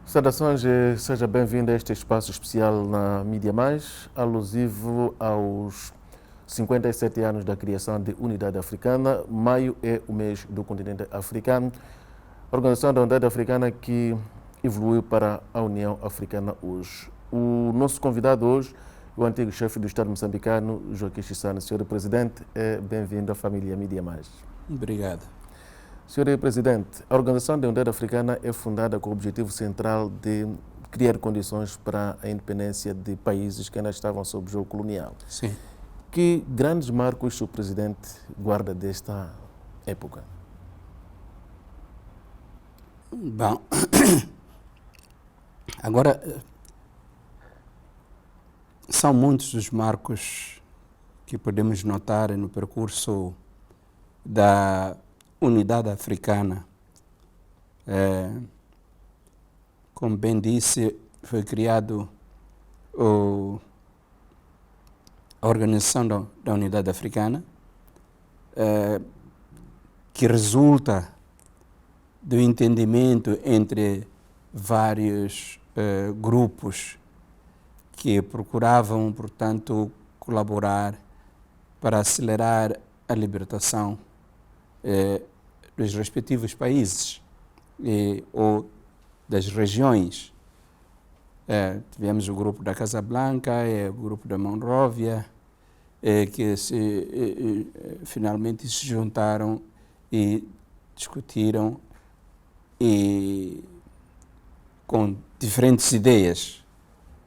Saudações e seja bem-vindo a este espaço especial na Mídia Mais, alusivo aos 57 anos da criação de Unidade Africana. Maio é o mês do continente africano. A Organização da Unidade Africana que evoluiu para a União Africana hoje. O nosso convidado hoje é o antigo chefe do Estado moçambicano, Joaquim Chissano. Senhor Presidente, bem-vindo à família Mídia Mais. Obrigado. Senhor Presidente, a Organização da Unidade Africana é fundada com o objetivo central de criar condições para a independência de países que ainda estavam sob jogo colonial. Sim. Que grandes marcos o Sr. Presidente guarda desta época? Bom, agora são muitos os marcos que podemos notar no percurso da Unidade Africana. Como bem disse, foi criado a Organização da Unidade Africana, que resulta do entendimento entre vários grupos que procuravam, portanto, colaborar para acelerar a libertação dos respectivos países ou das regiões. Tivemos o grupo da Casablanca, o grupo da Monróvia, que finalmente se juntaram e discutiram com diferentes ideias,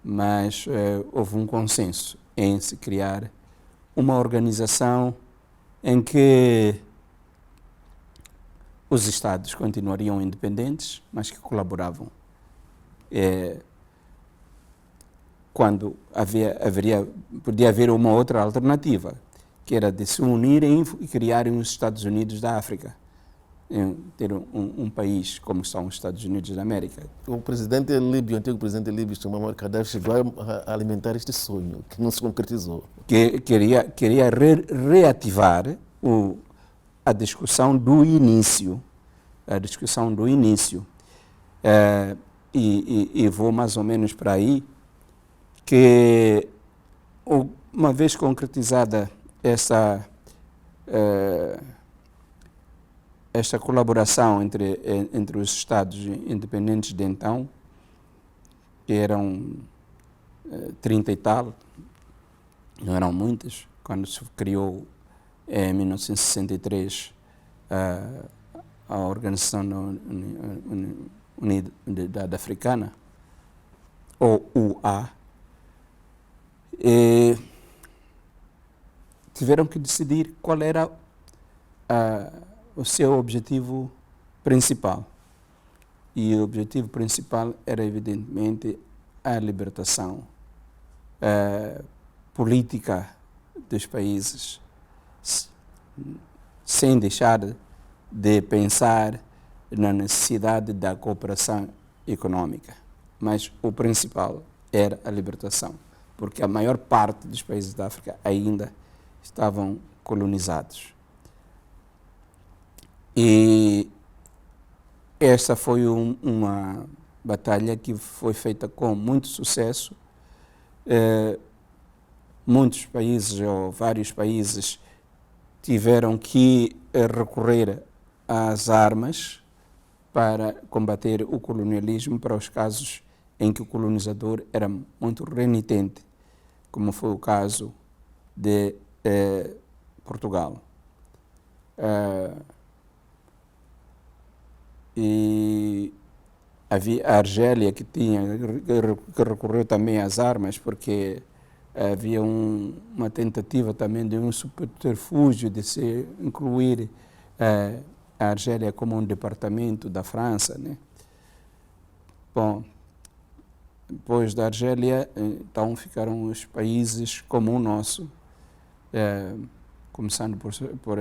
mas houve um consenso em se criar uma organização em que os Estados continuariam independentes, mas que colaboravam. Quando podia haver uma outra alternativa, que era de se unirem e criarem os Estados Unidos da África, ter um país como são os Estados Unidos da América. O presidente líbio, o antigo presidente líbio, Muammar Gaddafi, chegou a alimentar este sonho, que não se concretizou. Queria reativar a discussão do início. E vou mais ou menos para aí, que uma vez concretizada esta colaboração entre os Estados independentes de então, que eram 30 e tal, não eram muitos, quando se criou em 1963 a Organização da Unidade Africana, ou UA, tiveram que decidir qual era o seu objetivo principal. E o objetivo principal era, evidentemente, a libertação política dos países, sem deixar de pensar na necessidade da cooperação econômica. Mas o principal era a libertação, porque a maior parte dos países da África ainda estavam colonizados. E esta foi uma batalha que foi feita com muito sucesso. Muitos países, ou vários países, tiveram que recorrer às armas para combater o colonialismo para os casos em que o colonizador era muito renitente, como foi o caso de Portugal. E havia a Argélia que recorreu também às armas, porque havia uma tentativa também de um subterfúgio de se incluir a Argélia como um departamento da França, né? Bom, depois da Argélia, então ficaram os países como o nosso, começando por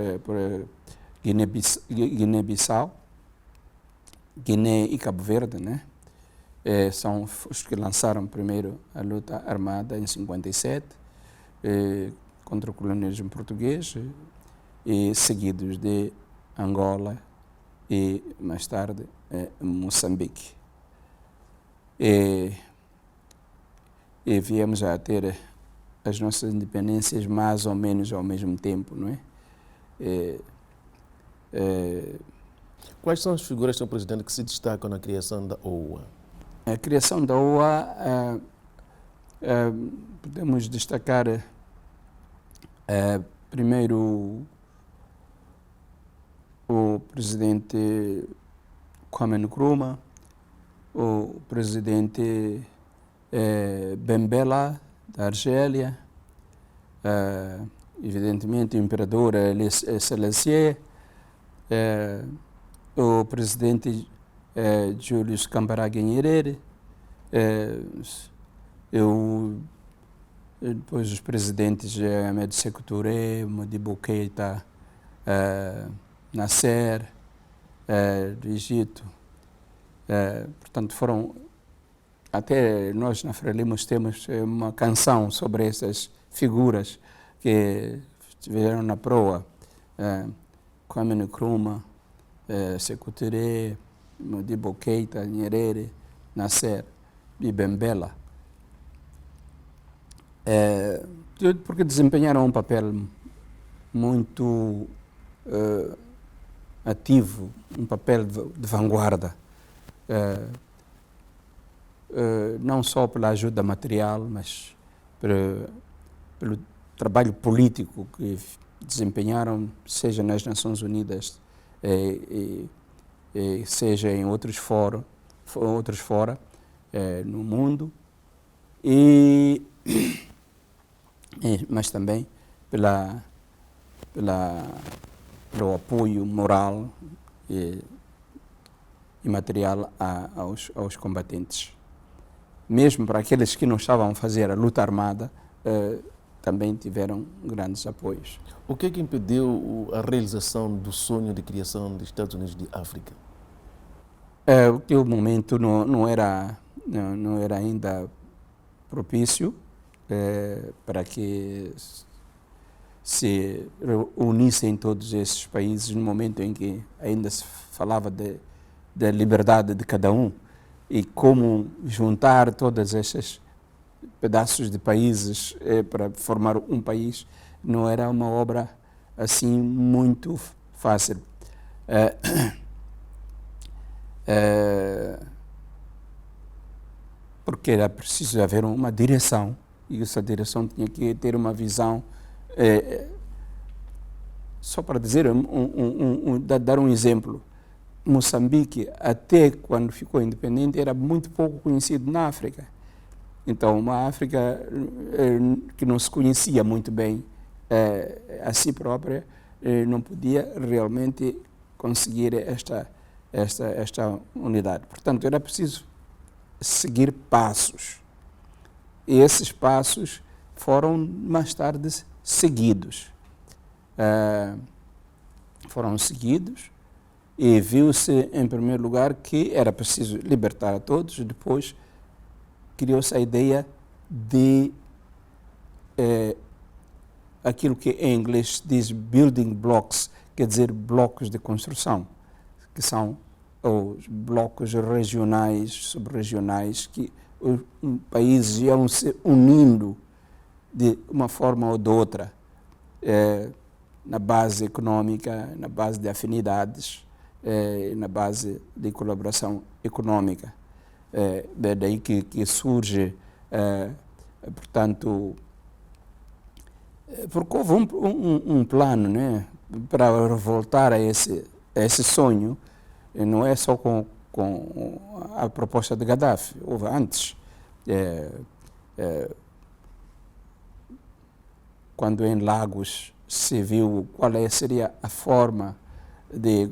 Guiné-Bissau, Guiné e Cabo Verde, né? São os que lançaram primeiro a luta armada em 57 contra o colonialismo português, e seguidos de Angola e mais tarde Moçambique. e viemos a ter as nossas independências mais ou menos ao mesmo tempo, não é? Quais são as figuras, Sr. Presidente, que se destacam na criação da OUA? A criação da OUA, podemos destacar primeiro o presidente Kwame Nkrumah, o presidente Ben Bella, da Argélia, evidentemente o imperador Haile Selassie, o presidente Julius Kambarage Nyerere, depois os presidentes Ahmed Sékou Touré, Modibo Keïta, Nasser, do Egito. Portanto, foram, até nós na Frelimo temos uma canção sobre essas figuras que estiveram na proa. Kwame Nkrumah, Sékou Touré, Modibo Keïta, Nyerere, Nasser e Ben Bella. Porque desempenharam um papel muito ativo, um papel de vanguarda, não só pela ajuda material, mas pelo trabalho político que desempenharam, seja nas Nações Unidas, seja em outros fora no mundo, mas também pelo apoio moral e material aos combatentes. Mesmo para aqueles que não estavam a fazer a luta armada, também tiveram grandes apoios. O que é que impediu a realização do sonho de criação dos Estados Unidos de África? O momento não era ainda propício para que se unissem todos esses países no momento em que ainda se falava da liberdade de cada um e como juntar todos esses pedaços de países para formar um país não era uma obra assim muito fácil. Porque era preciso haver uma direção e essa direção tinha que ter uma visão. Só para dizer, dar um exemplo, Moçambique, até quando ficou independente, era muito pouco conhecido na África. Então, uma África que não se conhecia muito bem a si própria, não podia realmente conseguir esta unidade. Portanto, era preciso seguir passos. E esses passos foram mais tarde seguidos. E viu-se, em primeiro lugar, que era preciso libertar a todos, depois criou-se a ideia de aquilo que em inglês diz building blocks, quer dizer blocos de construção, que são os blocos regionais, subregionais, que os países iam se unindo de uma forma ou de outra, na base econômica, na base de afinidades, na base de colaboração econômica. Daí que surge, portanto, porque houve um plano, né, para voltar a esse sonho. Não é só com a proposta de Gaddafi, houve antes. Quando em Lagos se viu qual seria a forma de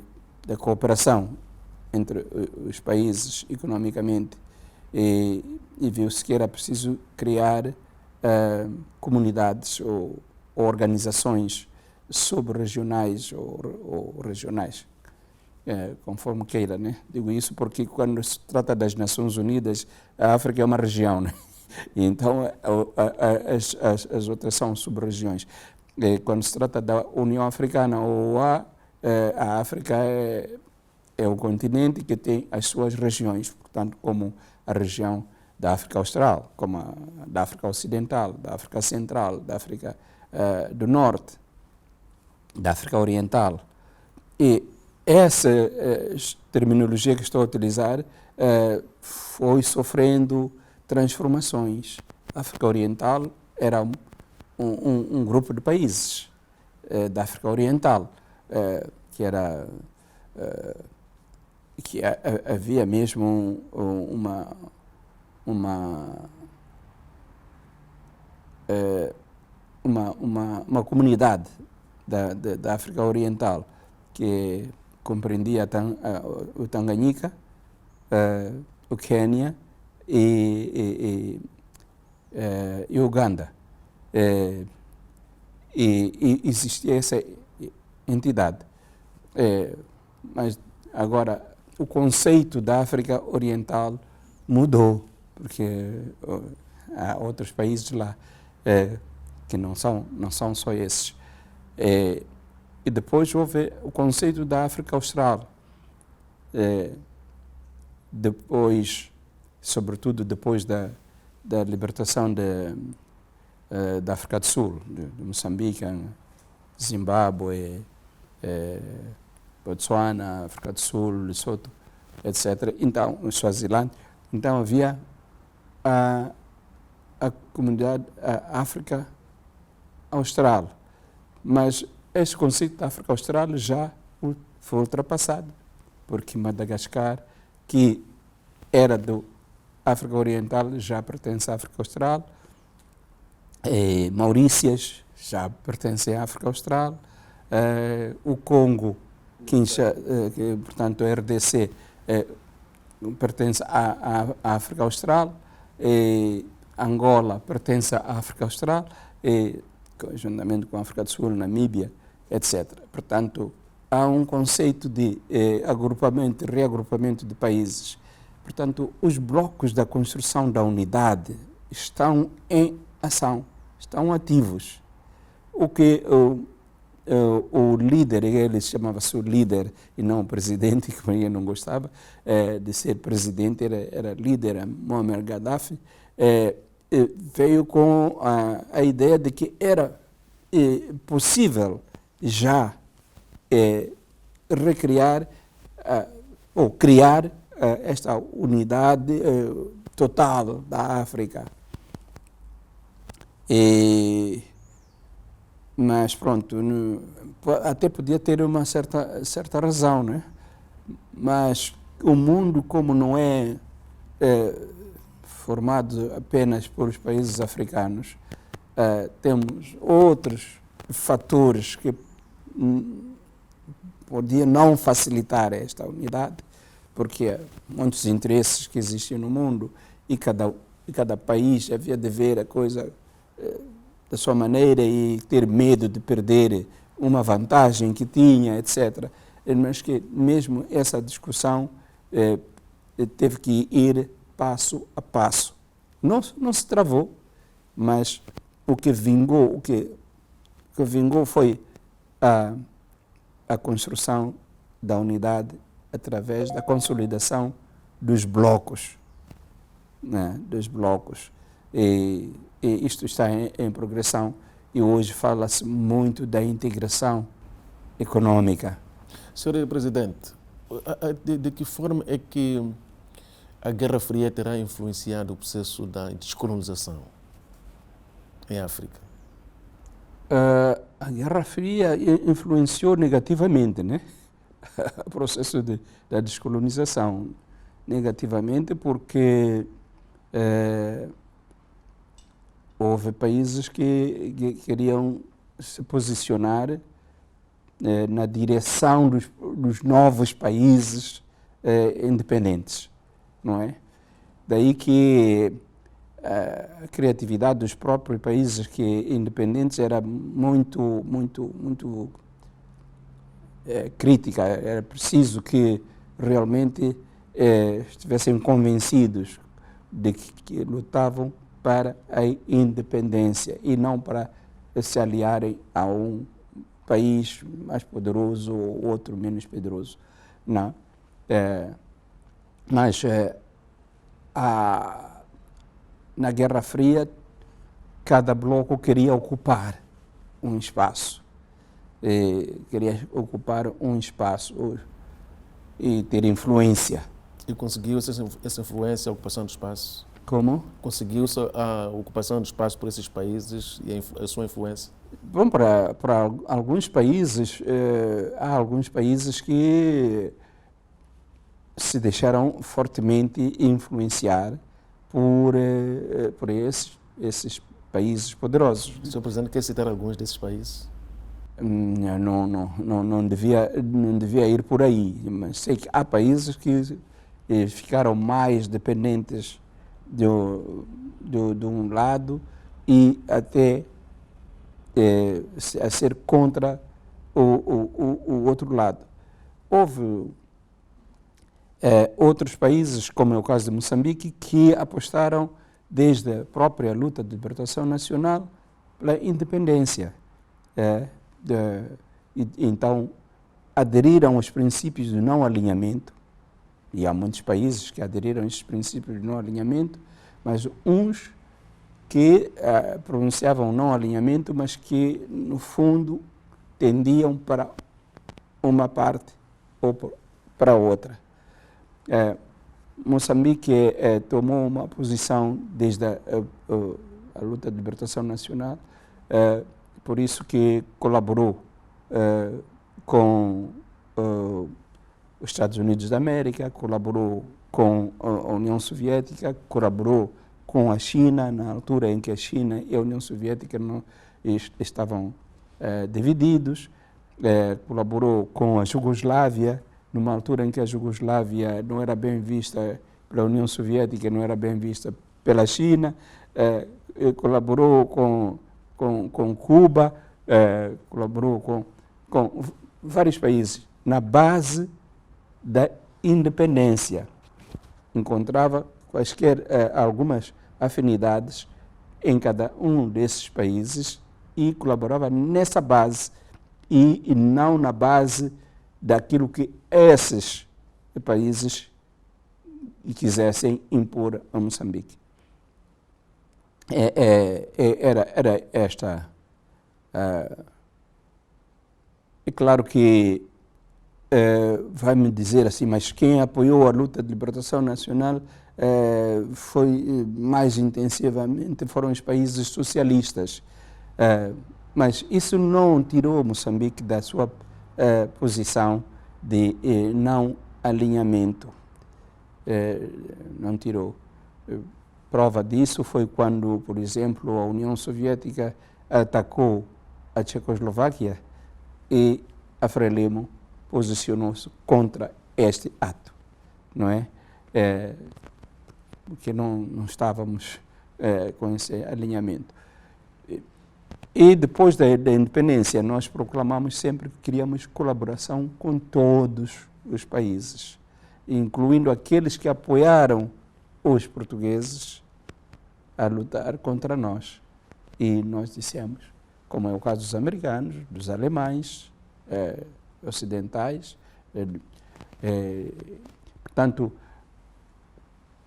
cooperação entre os países economicamente e viu-se que era preciso criar comunidades ou organizações sub-regionais ou regionais. Conforme queira, né? Digo isso porque quando se trata das Nações Unidas, a África é uma região, né? E então as outras são sub-regiões. Quando se trata da União Africana ou a África é um continente que tem as suas regiões, portanto, como a região da África Austral, como a da África Ocidental, da África Central, da África do Norte, da África Oriental. E essa terminologia que estou a utilizar foi sofrendo transformações. A África Oriental era um grupo de países da África Oriental, que era que havia mesmo uma comunidade da África Oriental que compreendia o Tanganyika, o Quênia e Uganda. E existia essa entidade. Mas agora o conceito da África Oriental mudou, porque há outros países lá que não são só esses. E depois houve o conceito da África Austral. Depois, sobretudo depois da libertação da África do Sul, de Moçambique, Zimbábue, Botsuana, África do Sul, Lesotho, etc. Então, Suazilândia. Então havia a comunidade África Austral. Mas este conceito da África Austral já foi ultrapassado, porque Madagascar, que era do África Oriental, já pertence à África Austral. Maurícias já pertence à África Austral. O Congo, que portanto a RDC, pertence à África Austral. Angola pertence à África Austral, juntamente com a África do Sul, Namíbia, etc. Portanto, há um conceito de agrupamento, reagrupamento de países. Portanto, os blocos da construção da unidade estão em ação, estão ativos. O que o líder, ele chamava-se o líder e não o presidente, que eu não gostava de ser presidente, era líder, Muammar Gaddafi, veio com a ideia de que era possível já recriar ou criar esta unidade total da África. Mas pronto, até podia ter uma certa razão, né? Mas o mundo, como não é formado apenas por os países africanos, temos outros fatores que podiam não facilitar esta unidade, porque há muitos interesses que existem no mundo e cada país havia de ver a coisa da sua maneira e ter medo de perder uma vantagem que tinha, etc. Mas que mesmo essa discussão teve que ir passo a passo. Não se travou, mas o que vingou foi a construção da unidade através da consolidação dos blocos, né? Dos blocos. E isto está em progressão e hoje fala-se muito da integração econômica. Senhor Presidente, de que forma é que a Guerra Fria terá influenciado o processo da descolonização em África? A Guerra Fria influenciou negativamente, né? O processo da descolonização. Negativamente porque houve países que queriam se posicionar na direção dos novos países independentes, não é? Daí que a criatividade dos próprios países independentes era muito crítica. Era preciso que realmente estivessem convencidos de que lutavam para a independência e não para se aliarem a um país mais poderoso ou outro menos poderoso. Não. Mas na Guerra Fria, cada bloco queria ocupar um espaço. Queria ocupar um espaço e ter influência. E conseguiu essa influência, a ocupação do espaço? Como? Conseguiu-se a ocupação do espaço por esses países e a sua influência? Bom, para alguns países, há alguns países que se deixaram fortemente influenciar por esses países poderosos. O Sr. Presidente quer citar alguns desses países? Não devia ir por aí, mas sei que há países que ficaram mais dependentes de um lado e até a ser contra o outro lado. Houve outros países, como é o caso de Moçambique, que apostaram desde a própria luta de libertação nacional pela independência. Então, aderiram aos princípios do não alinhamento, e há muitos países que aderiram a esses princípios de não alinhamento, mas uns que pronunciavam não alinhamento, mas que, no fundo, tendiam para uma parte ou para outra. Moçambique tomou uma posição desde a luta de libertação nacional, por isso que colaborou com os Estados Unidos da América, colaborou com a União Soviética, colaborou com a China, na altura em que a China e a União Soviética estavam divididos, colaborou com a Jugoslávia, numa altura em que a Jugoslávia não era bem vista pela União Soviética, não era bem vista pela China, colaborou com Cuba, colaborou com vários países na base da independência. Encontrava quaisquer algumas afinidades em cada um desses países e colaborava nessa base e não na base daquilo que esses países quisessem impor a Moçambique. Era esta. É claro que vai me dizer assim, mas quem apoiou a luta de libertação nacional foi mais intensivamente, foram os países socialistas. Mas isso não tirou Moçambique da sua posição de não alinhamento. Não tirou. Prova disso foi quando, por exemplo, a União Soviética atacou a Tchecoslováquia e a Frelimo posicionou-se contra este ato, não é? Porque não estávamos com esse alinhamento. E depois da independência, nós proclamamos sempre que queríamos colaboração com todos os países, incluindo aqueles que apoiaram os portugueses a lutar contra nós. E nós dissemos, como é o caso dos americanos, dos alemães, ocidentais. Portanto,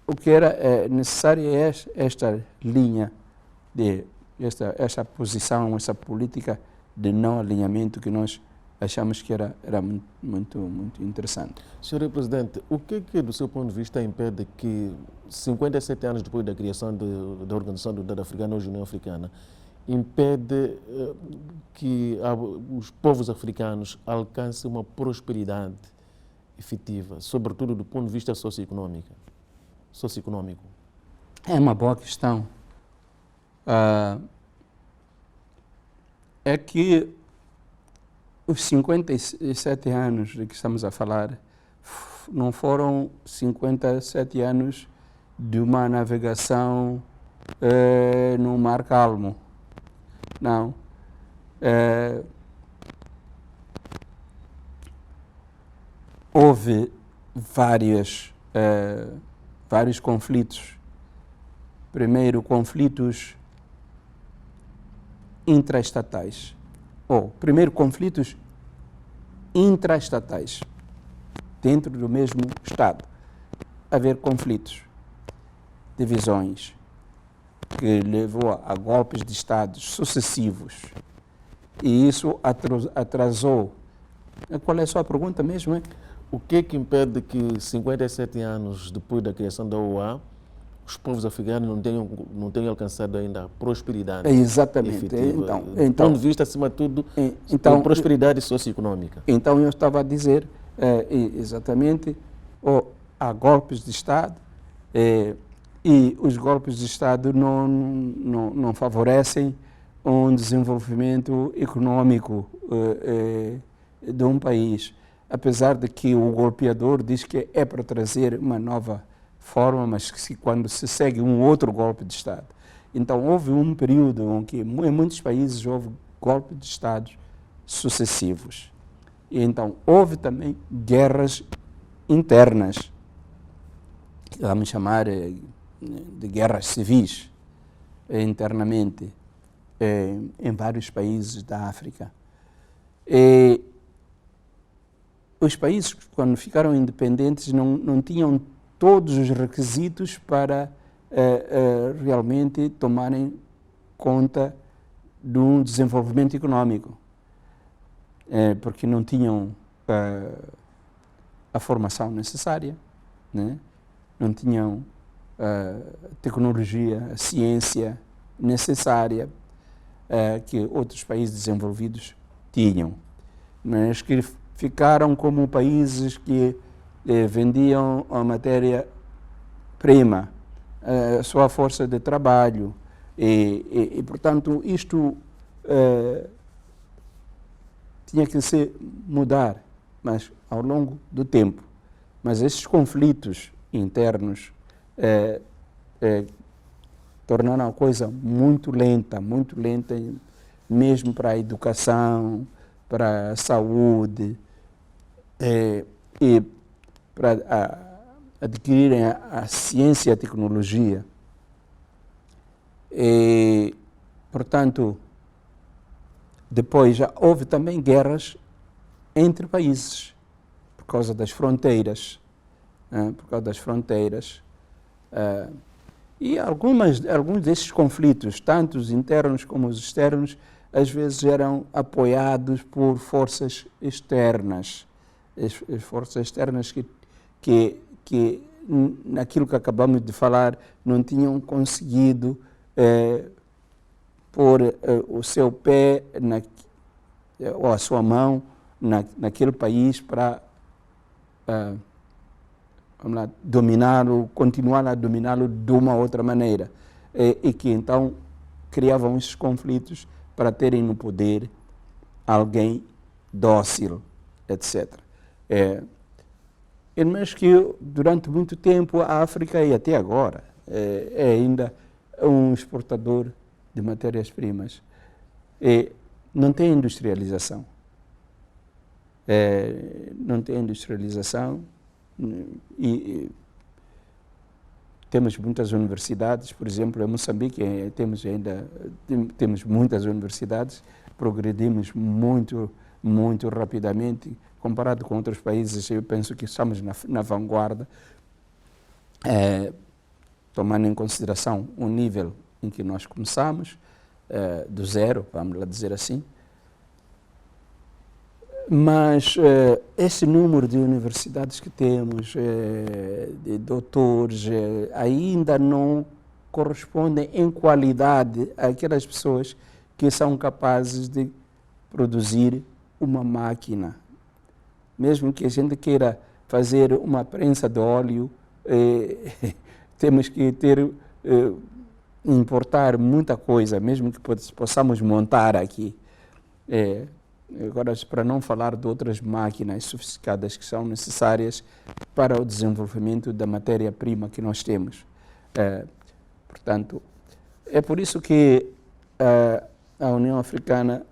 o que era necessário é esta linha, esta posição, essa política de não alinhamento que nós achamos que era muito interessante. Senhor Presidente, o que do seu ponto de vista impede que 57 anos depois da criação da Organização da Unidade Africana, hoje União Africana, impede que os povos africanos alcancem uma prosperidade efetiva, sobretudo do ponto de vista socioeconômico? É uma boa questão. É que os 57 anos de que estamos a falar não foram 57 anos de uma navegação no mar calmo. Não. Houve vários conflitos. Primeiro, conflitos intraestatais. Primeiro, conflitos intraestatais. dentro do mesmo Estado, haver conflitos, divisões, que levou a golpes de Estados sucessivos. E isso atrasou. Qual é a sua pergunta mesmo? É? O que é que impede que 57 anos depois da criação da OA, os povos africanos não tenham alcançado ainda a prosperidade Exatamente. efetiva? Então, do ponto de vista, acima de tudo, então, prosperidade socioeconômica. Então, eu estava a dizer exatamente, há golpes de Estado e os golpes de Estado não favorecem um desenvolvimento econômico de um país. Apesar de que o golpeador diz que é para trazer uma nova forma, mas que quando se segue um outro golpe de Estado. Então, houve um período em que em muitos países houve golpes de Estado sucessivos. E então, houve também guerras internas, que vamos chamar de guerras civis, internamente, em vários países da África. E os países, quando ficaram independentes, não tinham todos os requisitos para realmente tomarem conta de um desenvolvimento econômico, porque não tinham a formação necessária, né? Não tinham a tecnologia, a ciência necessária que outros países desenvolvidos tinham, mas que ficaram como países que vendiam a matéria-prima, a sua força de trabalho, e portanto, isto tinha que se mudar, mas ao longo do tempo. Mas esses conflitos internos tornaram a coisa muito lenta mesmo para a educação, para a saúde, e para adquirirem a ciência e a tecnologia. E, portanto, depois já houve também guerras entre países, por causa das fronteiras. E alguns desses conflitos, tanto os internos como os externos, às vezes eram apoiados por forças externas. As forças externas que naquilo que acabamos de falar, não tinham conseguido pôr o seu pé ou a sua mão naquele país para dominá-lo, continuar a dominá-lo de uma outra maneira. E que então criavam esses conflitos para terem no poder alguém dócil, etc. Mas que durante muito tempo a África, e até agora, é ainda um exportador de matérias-primas. Não tem industrialização. Não tem industrialização e temos muitas universidades, por exemplo, em Moçambique temos muitas universidades, progredimos muito rapidamente, comparado com outros países. Eu penso que estamos na vanguarda, tomando em consideração o nível em que nós começamos, do zero, vamos lá dizer assim. Mas esse número de universidades que temos, de doutores, ainda não correspondem em qualidade àquelas pessoas que são capazes de produzir uma máquina. Mesmo que a gente queira fazer uma prensa de óleo, temos que importar muita coisa, mesmo que possamos montar aqui. Agora, para não falar de outras máquinas sofisticadas que são necessárias para o desenvolvimento da matéria-prima que nós temos. Portanto, é por isso que a União Africana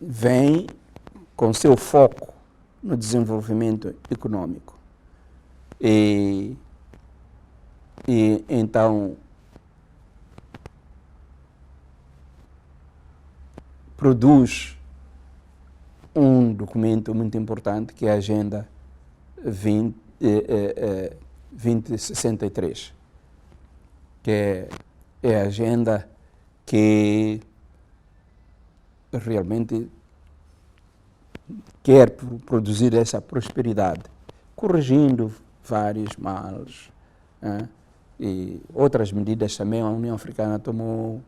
vem com seu foco no desenvolvimento econômico. E então produz um documento muito importante que é a Agenda 2063, que é a agenda que realmente quer produzir essa prosperidade, corrigindo vários males, né? E outras medidas também a União Africana tomou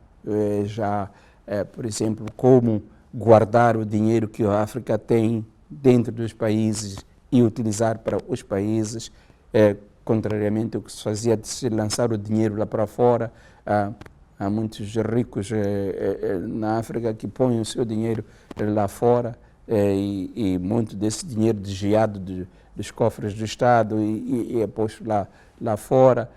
já, por exemplo, como guardar o dinheiro que a África tem dentro dos países e utilizar para os países, contrariamente ao que se fazia de se lançar o dinheiro lá para fora. Há muitos ricos na África que põem o seu dinheiro lá fora e muito desse dinheiro desviado dos cofres do Estado e é posto lá fora.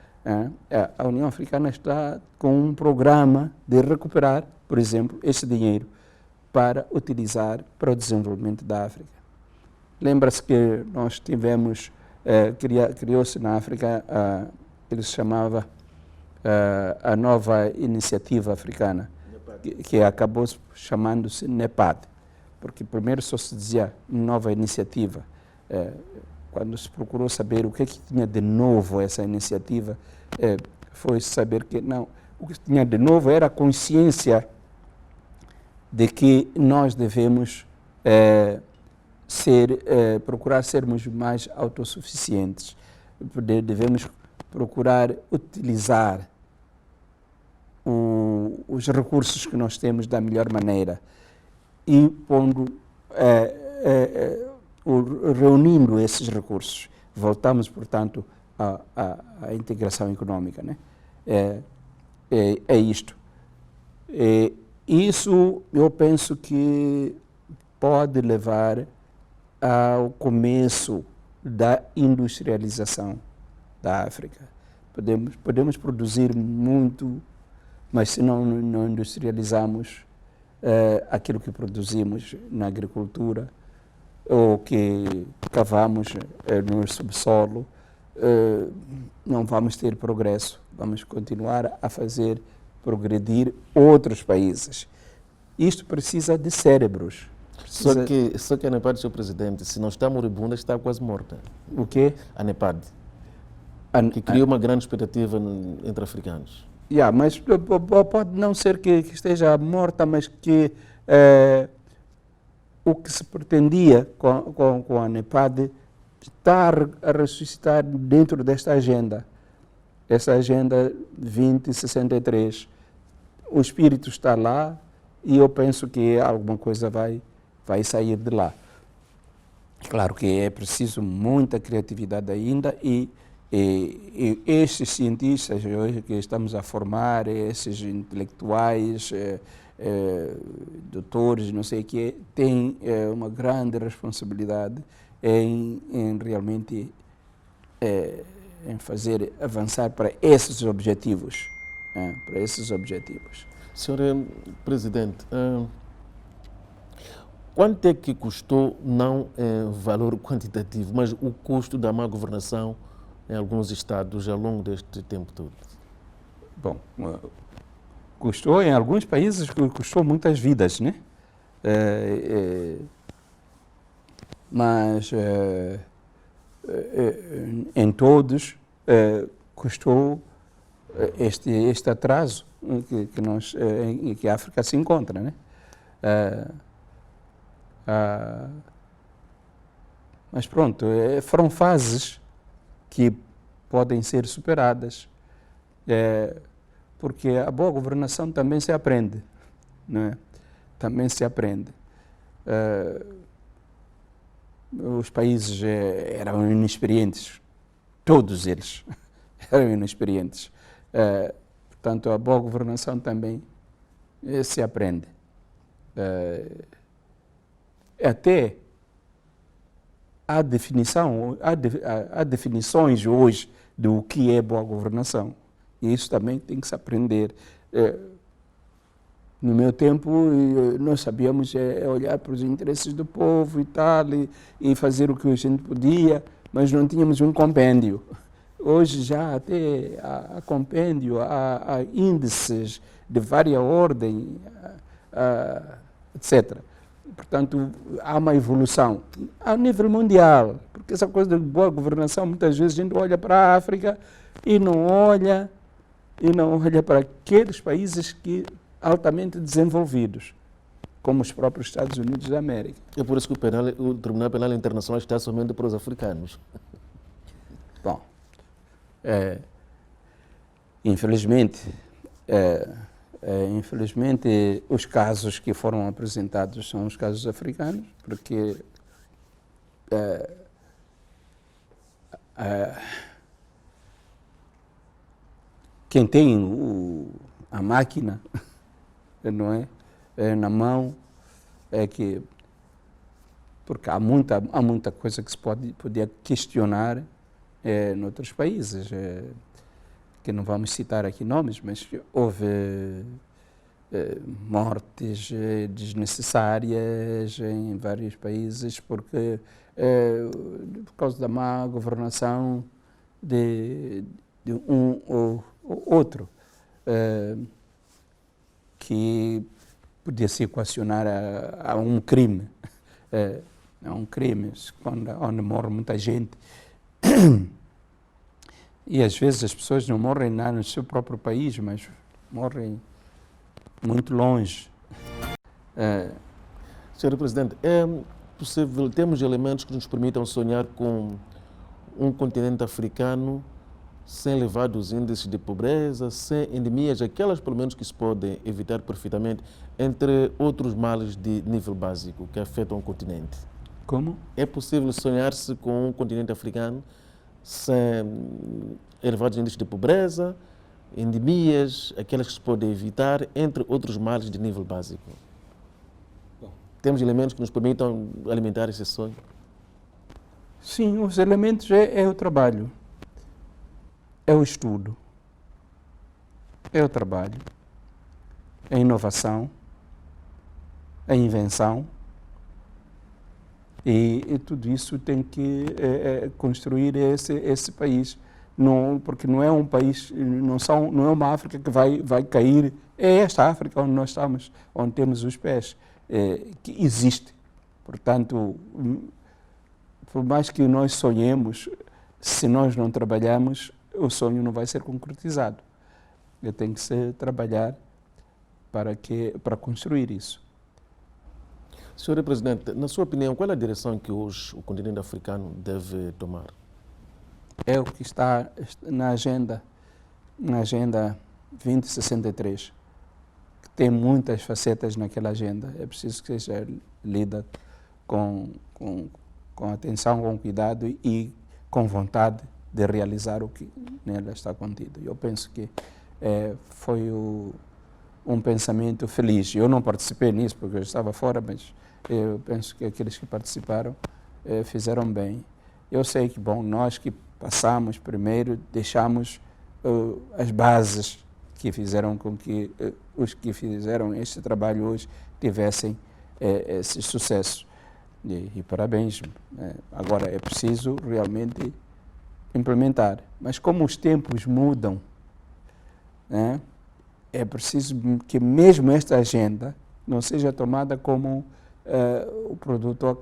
A União Africana está com um programa de recuperar, por exemplo, esse dinheiro para utilizar para o desenvolvimento da África. Lembra-se que nós tivemos, criou-se na África, ele se chamava a nova iniciativa africana, que acabou chamando-se NEPAD, porque primeiro só se dizia nova iniciativa. Quando se procurou saber o que tinha de novo essa iniciativa, foi saber que não, o que tinha de novo era a consciência de que nós devemos procurar sermos mais autossuficientes, devemos procurar utilizar os recursos que nós temos da melhor maneira e reunindo esses recursos, voltamos, portanto, à integração econômica, né? É isto. Isso eu penso que pode levar ao começo da industrialização da África. Podemos produzir muito, mas se não industrializamos aquilo que produzimos na agricultura ou que cavamos no subsolo, não vamos ter progresso, vamos continuar a fazer progredir outros países. Isto precisa de cérebros. Só que a NEPAD, Sr. Presidente, se não está moribunda, está quase morta. O quê? A NEPAD, que criou uma grande expectativa entre africanos. Mas pode não ser que esteja morta, mas que o que se pretendia com a NEPAD está a ressuscitar dentro desta agenda. Essa agenda 2063. O espírito está lá e eu penso que alguma coisa vai sair de lá. Claro que é preciso muita criatividade ainda e estes cientistas hoje que estamos a formar, esses intelectuais, doutores, não sei o quê, têm uma grande responsabilidade em realmente em fazer avançar para esses objetivos. Para esses objetivos. Senhor Presidente, quanto é que custou, não valor quantitativo, mas o custo da má governação em alguns estados ao longo deste tempo todo? Bom, custou em alguns países, custou muitas vidas, né? Mas em todos custou este atraso em que a África se encontra, né? Mas pronto, foram fases que podem ser superadas, porque a boa governação também se aprende, né? Também se aprende. Os países eram inexperientes, todos eles eram inexperientes. Portanto, a boa governação também se aprende. Até há definições hoje do que é boa governação. E isso também tem que se aprender. No meu tempo, nós sabíamos olhar para os interesses do povo e tal, e fazer o que a gente podia, mas não tínhamos um compêndio. Hoje já até há compêndio, há índices de vária ordem, etc. Portanto, há uma evolução a nível mundial, porque essa coisa de boa governação, muitas vezes a gente olha para a África e não olha para aqueles países que altamente desenvolvidos, como os próprios Estados Unidos da América. É por isso que o Tribunal Penal Internacional está somente para os africanos. Bom, infelizmente, os casos que foram apresentados são os casos africanos, porque quem tem a máquina, não é, na mão, é que, porque há muita coisa que se podia questionar noutros países, que não vamos citar aqui nomes, mas houve mortes desnecessárias em vários países por causa da má governação de um ou outro, que podia se equacionar a um crime. É um crime onde morre muita gente. E às vezes as pessoas não morrem no seu próprio país, mas morrem muito longe. Senhor Presidente, é possível, temos elementos que nos permitam sonhar com um continente africano sem elevados índices de pobreza, sem endemias, aquelas pelo menos que se podem evitar perfeitamente, entre outros males de nível básico que afetam o continente? Como? É possível sonhar-se com um continente africano sem elevados índices de pobreza, endemias, aquelas que se podem evitar, entre outros males de nível básico? Bom, temos elementos que nos permitam alimentar esse sonho? Sim, os elementos é o trabalho, é o estudo, é o trabalho, é a inovação, a invenção, e tudo isso tem que construir esse país. Não, porque não é um país, não é uma África que vai cair, é esta África onde nós estamos, onde temos os pés, que existe. Portanto, por mais que nós sonhemos, se nós não trabalharmos, o sonho não vai ser concretizado. Tem que se trabalhar para construir isso. Senhor Presidente, na sua opinião, qual é a direção que hoje o continente africano deve tomar? É o que está na Agenda 2063, que tem muitas facetas naquela agenda. É preciso que seja lida com atenção, com cuidado e com vontade de realizar o que nela está contido. Eu penso que foi um pensamento feliz. Eu não participei nisso porque eu estava fora, mas eu penso que aqueles que participaram fizeram bem. Eu sei que, bom, nós que passamos primeiro, deixamos as bases que fizeram com que os que fizeram este trabalho hoje tivessem esse sucesso. E parabéns. Agora é preciso realmente implementar. Mas como os tempos mudam, né, é preciso que mesmo esta agenda não seja tomada como o produto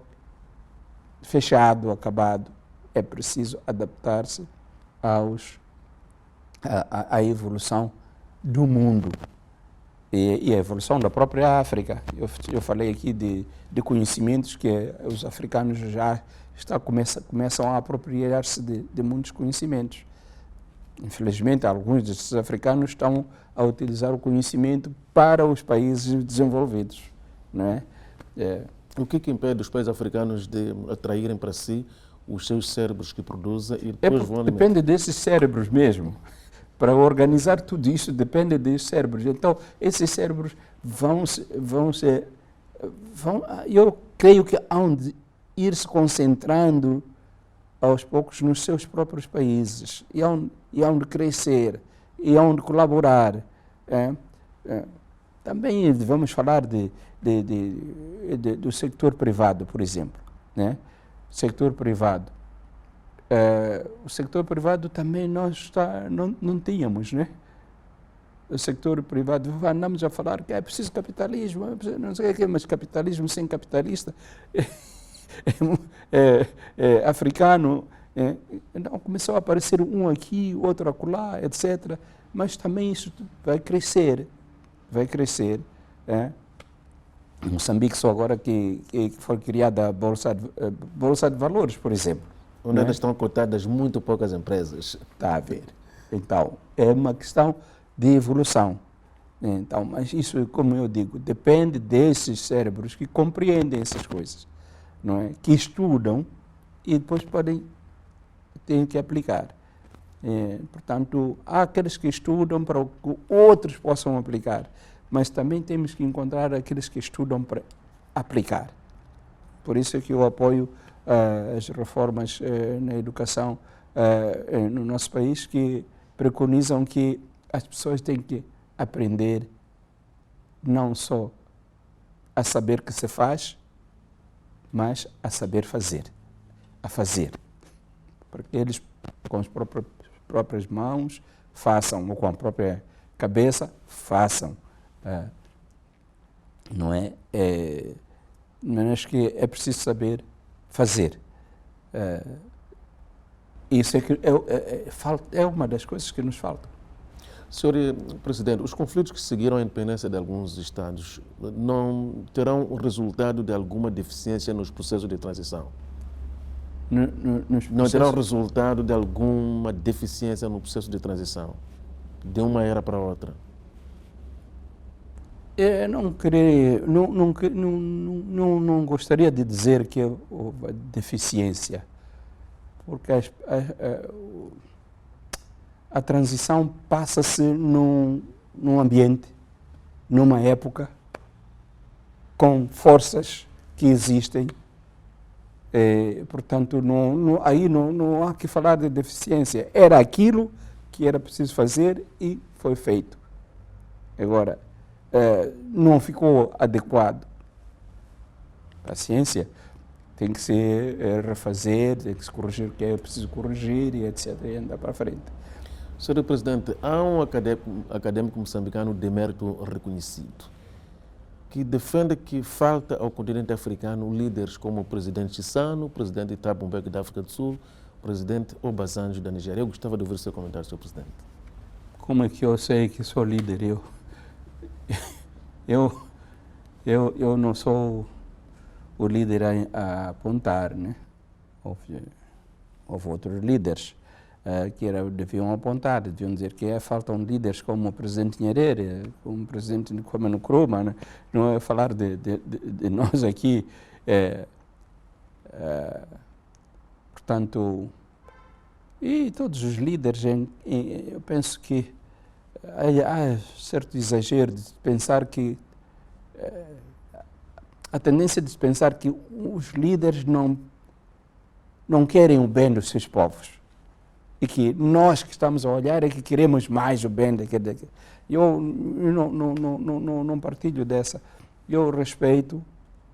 fechado, acabado. É preciso adaptar-se à evolução do mundo e a evolução da própria África. Eu falei aqui de conhecimentos que os africanos já começam a apropriar-se de muitos conhecimentos. Infelizmente, alguns desses africanos estão a utilizar o conhecimento para os países desenvolvidos, não é? O que impede os países africanos de atraírem para si os seus cérebros que produzem e depois vão alimentar? Depende desses cérebros mesmo. Para organizar tudo isso depende desses cérebros. Então, esses cérebros eu creio que hão de ir se concentrando aos poucos nos seus próprios países e hão de crescer e hão de colaborar. Também vamos falar do setor privado, por exemplo, né? Setor privado. O setor privado também nós não tínhamos, né? o setor privado, andamos a falar que é preciso capitalismo, não sei o que, mas capitalismo sem capitalista é africano. Então começou a aparecer um aqui, outro acolá, etc. Mas também isso vai crescer. Em Moçambique, só agora que foi criada a Bolsa de Valores, por exemplo. Onde elas estão cotadas muito poucas empresas. Está a ver. Então, é uma questão de evolução. Então, mas isso, como eu digo, depende desses cérebros que compreendem essas coisas, não é? Que estudam e depois têm que aplicar. Portanto, há aqueles que estudam para que outros possam aplicar, mas também temos que encontrar aqueles que estudam para aplicar. Por isso é que eu apoio as reformas na educação no nosso país, que preconizam que as pessoas têm que aprender não só a saber que se faz, mas a saber fazer, a fazer. Para que eles, com as próprias mãos, façam, ou com a própria cabeça, façam. Não é? Mas acho que é preciso saber fazer. Isso é uma das coisas que nos falta. Senhor Presidente, os conflitos que seguiram a independência de alguns estados não terão o resultado de alguma deficiência nos processos de transição? Não terá o resultado de alguma deficiência no processo de transição, de uma era para outra? Eu não gostaria de dizer que houve deficiência, porque a transição passa-se num ambiente, numa época, com forças que existem. Portanto, aí não há que falar de deficiência. Era aquilo que era preciso fazer e foi feito. Agora, não ficou adequado. Paciência, tem que se refazer, tem que se corrigir o que é preciso corrigir, e etc. E andar para frente. Senhor Presidente, há um acadêmico moçambicano de mérito reconhecido que defende que falta ao continente africano líderes como o presidente Chissano, o presidente Thabo Mbeki da África do Sul, o presidente Obasanjo da Nigéria. Eu gostava de ouvir o seu comentário, Sr. Presidente. Como é que eu sei que sou líder? Eu não sou o líder a apontar, né? Houve outros líderes que deviam apontar, deviam dizer que faltam líderes como o presidente Nyerere, como o presidente Kwame Nkrumah, né? Não é falar de nós aqui. Portanto, e todos os líderes, eu penso que há certo exagero de pensar que a tendência de pensar que os líderes não querem o bem dos seus povos e que nós que estamos a olhar é que queremos mais o bem daquele. Eu não partilho dessa. Eu respeito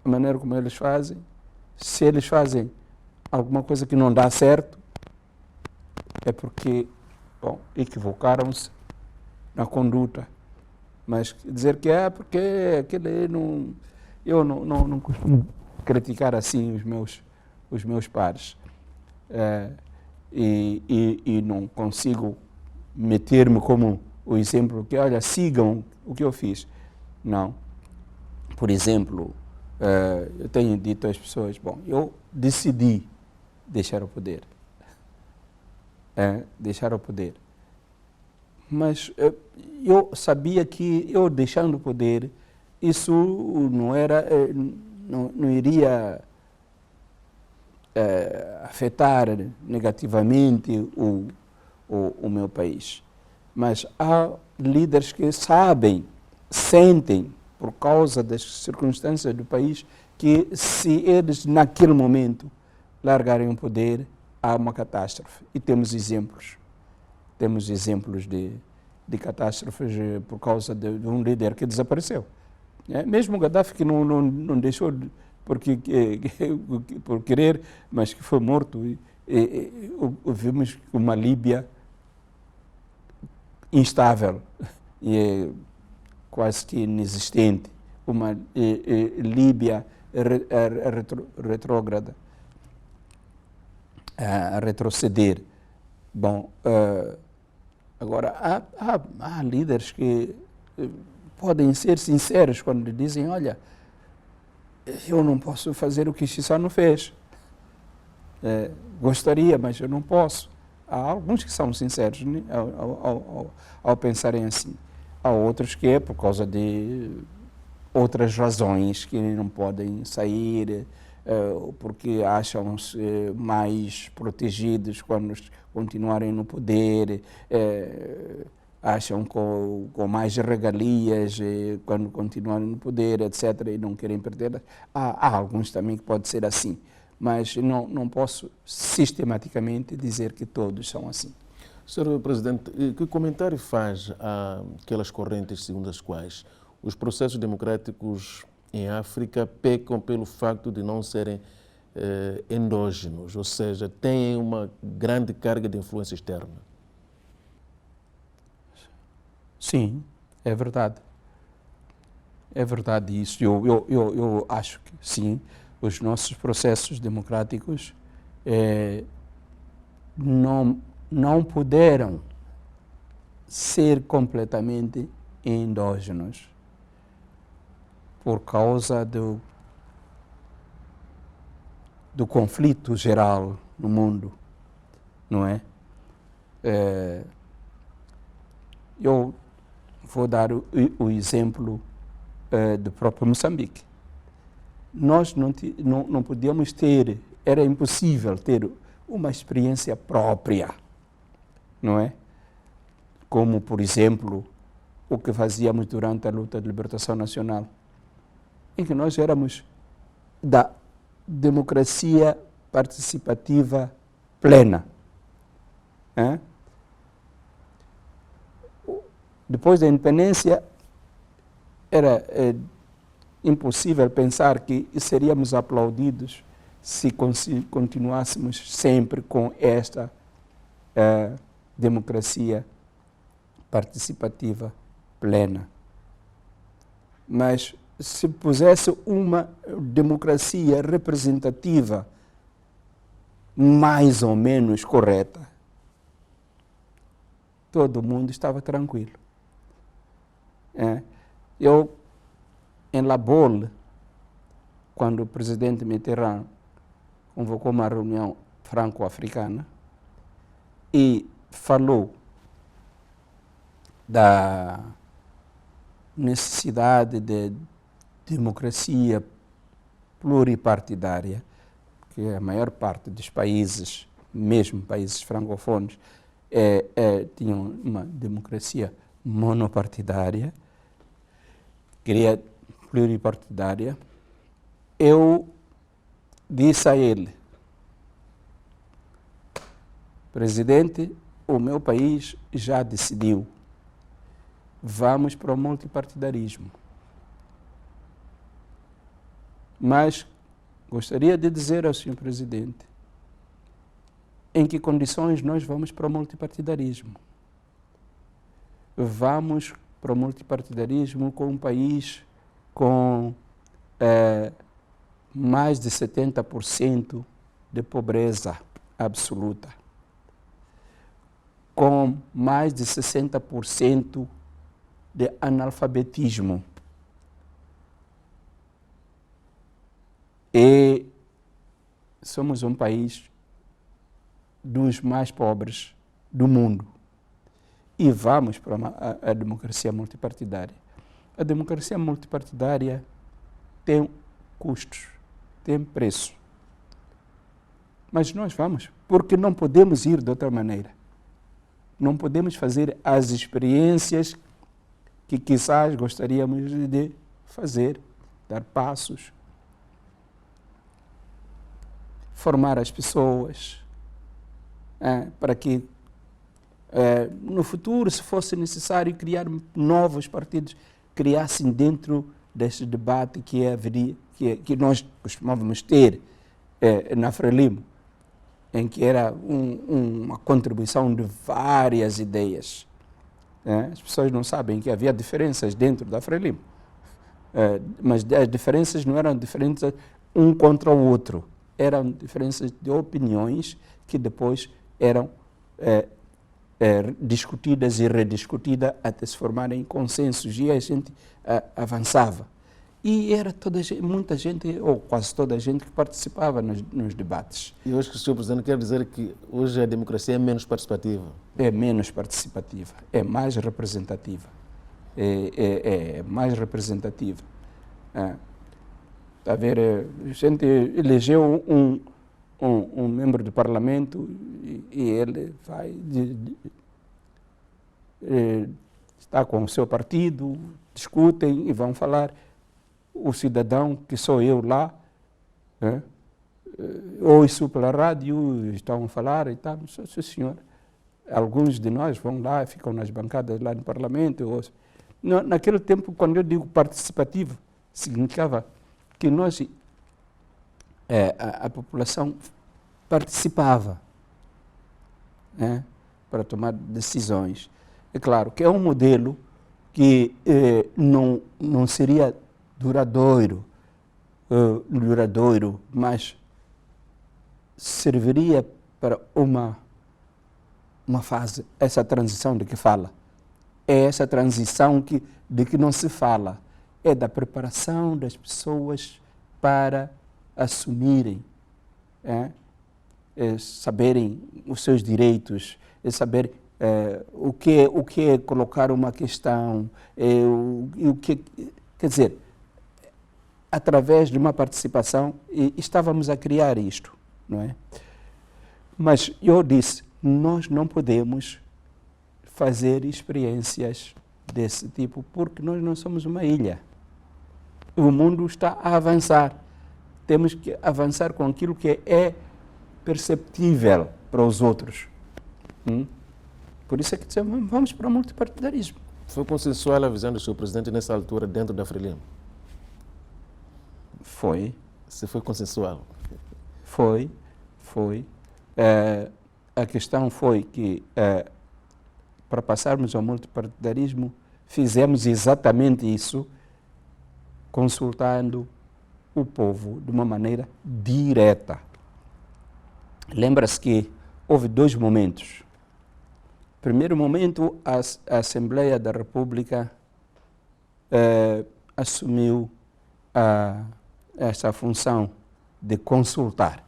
a maneira como eles fazem. Se eles fazem alguma coisa que não dá certo, é porque, equivocaram-se na conduta. Mas dizer que porque aquele não... Eu não costumo criticar assim os meus pares. E não consigo meter-me como o exemplo que, olha, sigam o que eu fiz. Não. Por exemplo, eu tenho dito às pessoas, eu decidi deixar o poder. Deixar o poder. Mas eu sabia que eu deixando o poder, isso não iria afetar negativamente o meu país. Mas há líderes que sentem, por causa das circunstâncias do país, que se eles naquele momento largarem o poder, há uma catástrofe. E temos exemplos. Temos exemplos de catástrofes por causa de um líder que desapareceu. Mesmo o Gaddafi, que não deixou por querer, mas que foi morto. Vimos uma Líbia instável, quase que inexistente, uma Líbia retrógrada, a retroceder. Bom, agora há líderes que podem ser sinceros quando dizem, olha, eu não posso fazer o que Chissano fez. Gostaria, mas eu não posso. Há alguns que são sinceros, né, ao pensarem assim. Há outros que é por causa de outras razões que não podem sair, porque acham-se mais protegidos quando continuarem no poder, acham com mais regalias quando continuarem no poder, etc., e não querem perder. Há alguns também que pode ser assim, mas não posso sistematicamente dizer que todos são assim. Sr. Presidente, que comentário faz àquelas correntes segundo as quais os processos democráticos em África pecam pelo facto de não serem endógenos, ou seja, têm uma grande carga de influência externa? Sim, é verdade. É verdade isso. Eu acho que sim, os nossos processos democráticos não puderam ser completamente endógenos por causa do conflito geral no mundo, não é? Eu vou dar o exemplo do próprio Moçambique. Nós não podíamos ter, era impossível ter uma experiência própria, não é? Como, por exemplo, o que fazíamos durante a luta de libertação nacional, em que nós éramos da democracia participativa plena. Depois da independência, era impossível pensar que seríamos aplaudidos se continuássemos sempre com esta democracia participativa plena. Mas se pusesse uma democracia representativa mais ou menos correta, todo mundo estava tranquilo. Eu, em La Baule, quando o presidente Mitterrand convocou uma reunião franco-africana e falou da necessidade de democracia pluripartidária, que a maior parte dos países, mesmo países francófonos, tinham uma democracia monopartidária, queria pluripartidária. Eu disse a ele, presidente, o meu país já decidiu, vamos para o multipartidarismo. Mas gostaria de dizer ao senhor presidente em que condições nós vamos para o multipartidarismo. Vamos para o multipartidarismo com um país com mais de 70% de pobreza absoluta, com mais de 60% de analfabetismo. E somos um país dos mais pobres do mundo. E vamos para a democracia multipartidária. A democracia multipartidária tem custos, tem preço. Mas nós vamos, porque não podemos ir de outra maneira. Não podemos fazer as experiências que quizás gostaríamos de fazer, dar passos, formar as pessoas, para que no futuro, se fosse necessário criar novos partidos, criassem dentro deste debate que nós costumávamos ter na Frelimo, em que era uma contribuição de várias ideias. As pessoas não sabem que havia diferenças dentro da Frelimo. Mas as diferenças não eram diferentes um contra o outro. Eram diferenças de opiniões que depois eram discutidas e rediscutidas até se formarem consensos e a gente avançava. E era muita gente, ou quase toda a gente, que participava nos debates. E hoje que o Sr. Presidente quer dizer que hoje a democracia é menos participativa? É menos participativa, é mais representativa. É mais representativa. Está a ver, a gente elegeu um membro do Parlamento e ele vai está com o seu partido, discutem e vão falar. O cidadão, que sou eu lá, ouço pela rádio, estão a falar e tal, sim senhor. Alguns de nós vão lá, ficam nas bancadas lá no Parlamento. Naquele tempo, quando eu digo participativo, significava que nós, a população participava para tomar decisões. É claro que é um modelo que não seria duradouro, mas serviria para uma fase, essa transição de que fala. É essa transição de que não se fala. É da preparação das pessoas para assumirem, saberem os seus direitos, saber o que é colocar uma questão, quer dizer, através de uma participação, estávamos a criar isto, não é? Mas eu disse, nós não podemos fazer experiências desse tipo, porque nós não somos uma ilha. O mundo está a avançar. Temos que avançar com aquilo que é perceptível para os outros. Por isso é que dizemos, vamos para o multipartidarismo. Foi consensual a visão do Sr. Presidente nessa altura dentro da Frelimo? Foi. Se foi consensual? Foi. A questão foi que, para passarmos ao multipartidarismo, fizemos exatamente isso, consultando o povo de uma maneira direta. Lembra-se que houve dois momentos. Primeiro momento, a Assembleia da República assumiu essa função de consultar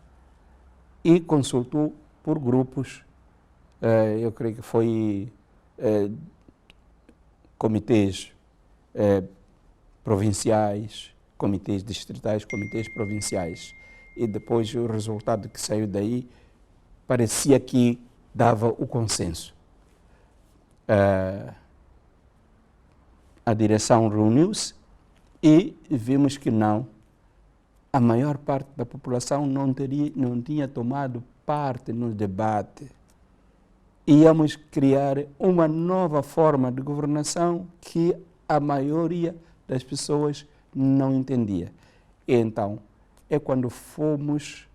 e consultou por grupos, eu creio que foi comitês provinciais, comitês distritais, comitês provinciais. E depois o resultado que saiu daí parecia que dava o consenso. A direção reuniu-se e vimos que não. A maior parte da população não tinha tomado parte no debate. Íamos criar uma nova forma de governação que a maioria das pessoas não entendia. E então, é quando fomos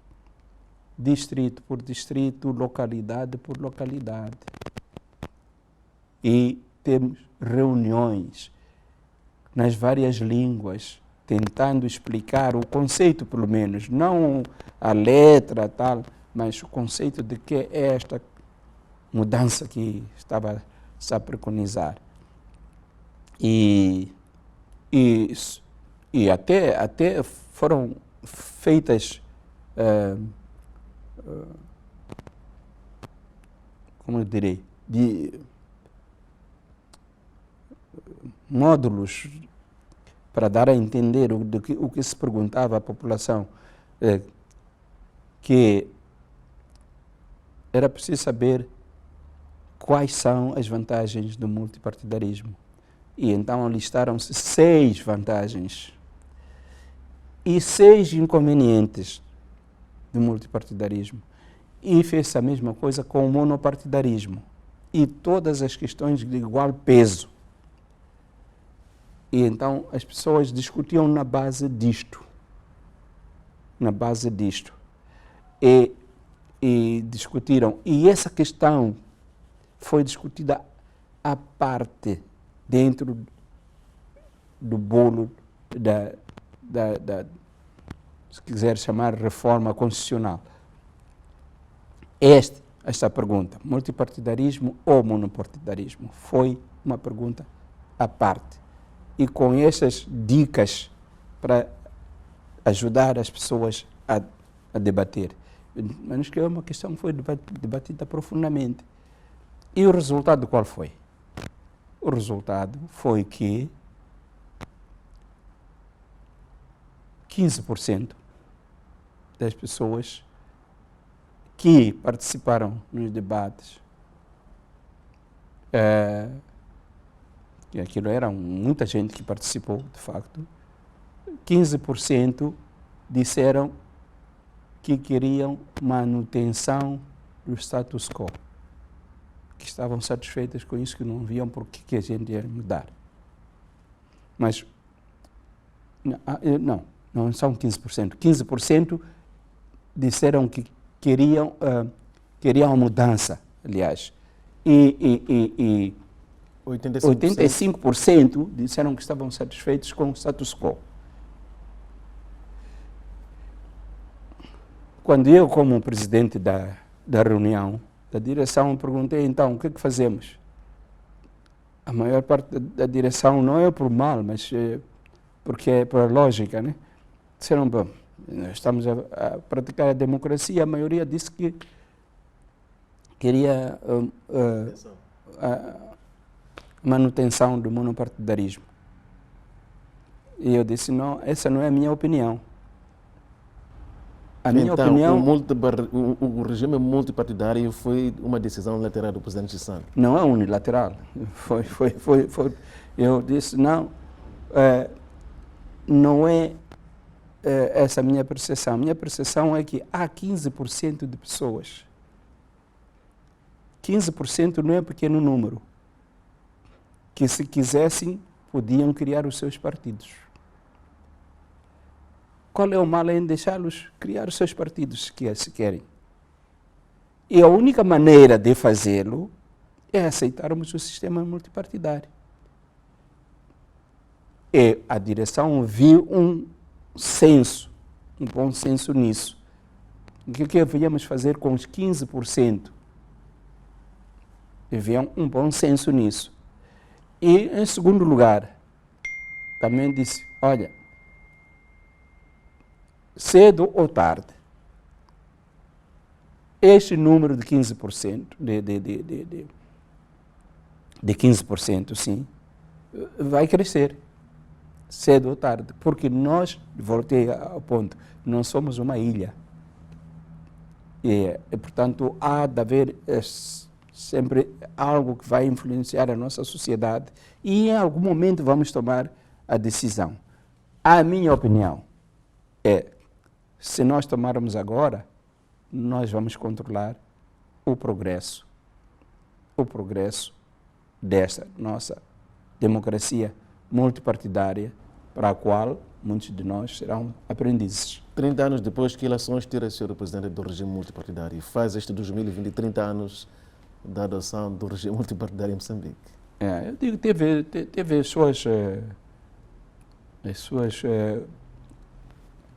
distrito por distrito, localidade por localidade. E temos reuniões nas várias línguas, tentando explicar o conceito, pelo menos, não a letra, tal, mas o conceito de que é esta mudança que estava-se a preconizar. E até foram feitas, como eu direi, de módulos para dar a entender o que se perguntava à população, que era preciso saber quais são as vantagens do multipartidarismo. E então listaram-se 6 vantagens e 6 inconvenientes do multipartidarismo. E fez a mesma coisa com o monopartidarismo. E todas as questões de igual peso. E então as pessoas discutiam na base disto. E discutiram. E essa questão foi discutida à parte dentro do bolo se quiser chamar reforma constitucional. Esta pergunta, multipartidarismo ou monopartidarismo, foi uma pergunta à parte. E com essas dicas para ajudar as pessoas a debater. Mas que é uma questão que foi debatida profundamente. E o resultado qual foi? O resultado foi que 15% das pessoas que participaram nos debates, e aquilo era muita gente que participou, de facto, 15% disseram que queriam manutenção do status quo, que estavam satisfeitas com isso, que não viam por que a gente ia mudar. Mas, não são 15%. 15% disseram que queriam a mudança, aliás. E 85% disseram que estavam satisfeitos com o status quo. Quando eu, como presidente da reunião, da direção, perguntei, então, o que é que fazemos? A maior parte da direção, não é por mal, mas porque é por lógica, né? Disseram, bom, nós estamos a praticar a democracia, a maioria disse que queria a manutenção do monopartidarismo. E eu disse, não, essa não é a minha opinião. A minha opinião... O regime multipartidário foi uma decisão unilateral do presidente Chissano? Não é unilateral. Eu disse, não, não é essa a minha percepção. A minha percepção é que há 15% de pessoas. 15% não é pequeno número. Que se quisessem, podiam criar os seus partidos. Qual é o mal em deixá-los criar os seus partidos, se querem? E a única maneira de fazê-lo é aceitarmos o sistema multipartidário. E a direção viu um bom senso nisso. O que havíamos fazer com os 15%? Haviam um bom senso nisso. E, em segundo lugar, também disse, olha, cedo ou tarde, este número de 15%, de 15%, sim, vai crescer, cedo ou tarde, porque nós, voltei ao ponto, não somos uma ilha. E portanto, há de haver sempre algo que vai influenciar a nossa sociedade e em algum momento vamos tomar a decisão. A minha opinião é, se nós tomarmos agora, nós vamos controlar o progresso desta nossa democracia multipartidária, para a qual muitos de nós serão aprendizes. 30 anos depois, que ilações tira o senhor presidente do regime multipartidário? Faz este 2020 30 anos da adoção do regime multipartidário em Moçambique. Eu digo que teve as suas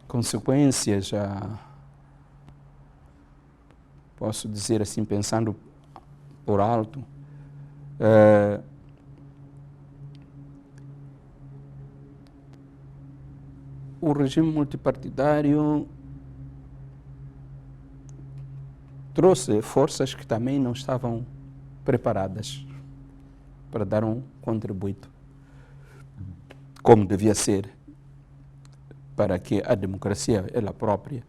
consequências, posso dizer assim, pensando por alto, o regime multipartidário trouxe forças que também não estavam preparadas para dar um contributo, como devia ser, para que a democracia, ela própria,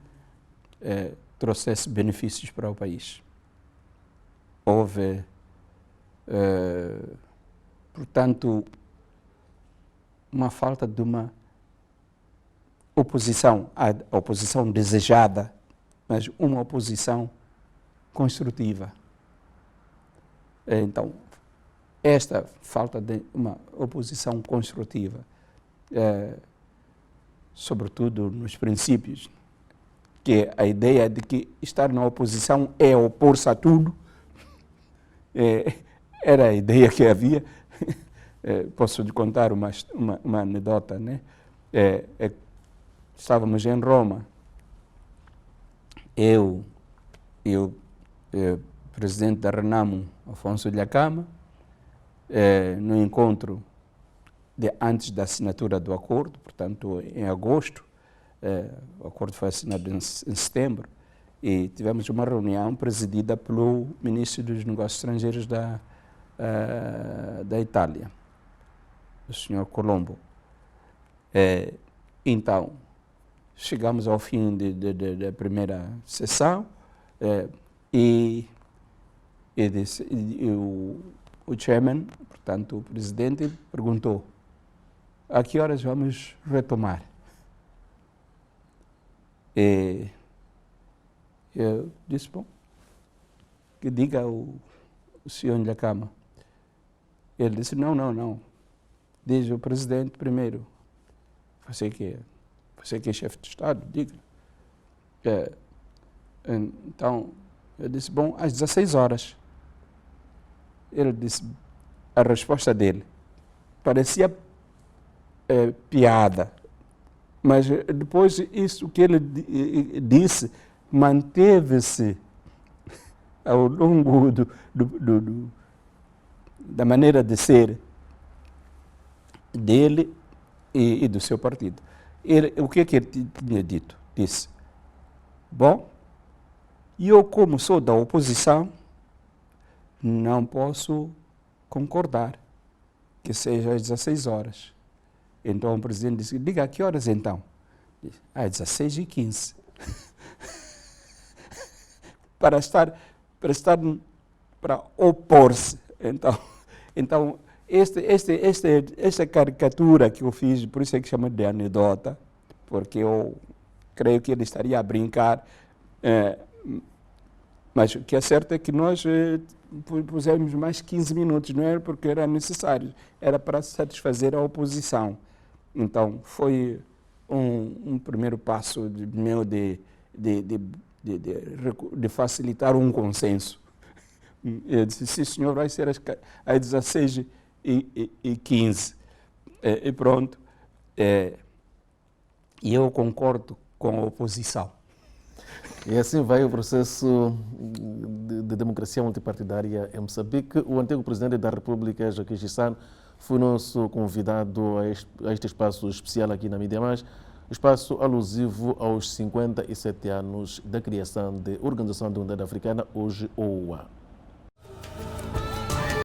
trouxesse benefícios para o país. Houve, portanto, uma falta de uma oposição, a oposição desejada, mas uma oposição construtiva. Então, esta falta de uma oposição construtiva, sobretudo nos princípios, que a ideia de que estar na oposição é opor-se a tudo, era a ideia que havia. Posso lhe contar uma anedota, né? Estávamos em Roma, eu e o presidente da Renamo, Afonso Dhlakama, no encontro antes da assinatura do acordo, portanto, em agosto. O acordo foi assinado em setembro, e tivemos uma reunião presidida pelo ministro dos Negócios Estrangeiros da Itália, o senhor Colombo. Então, chegamos ao fim da primeira sessão, e o chairman, portanto o presidente, perguntou: a que horas vamos retomar? E eu disse: bom, que diga o senhor Dhlakama. Ele disse: não, diz o presidente primeiro. Você que é chefe de Estado, diga. Então, eu disse: bom, às 16 horas. Ele disse, a resposta dele parecia piada, mas depois isso que ele disse manteve-se ao longo da maneira de ser dele e do seu partido. O que ele tinha dito? Disse: bom, eu, como sou da oposição, não posso concordar que seja às 16 horas. Então o presidente disse: diga a que horas então? Disse: às 16h15. para opor-se. Então esta caricatura que eu fiz, por isso é que chamo de anedota, porque eu creio que ele estaria a brincar, mas o que é certo é que nós pusemos mais 15 minutos, não era porque era necessário, era para satisfazer a oposição. Então foi um primeiro passo meu de facilitar um consenso. Eu disse: sim, senhor, vai ser às 16h15. E pronto. E eu concordo com a oposição. E assim vai o processo de democracia multipartidária em Moçambique. O antigo presidente da República, Joaquim Chissano, foi nosso convidado a este espaço especial aqui na Mídia Mais, espaço alusivo aos 57 anos da criação da Organização da Unidade Africana, hoje OUA.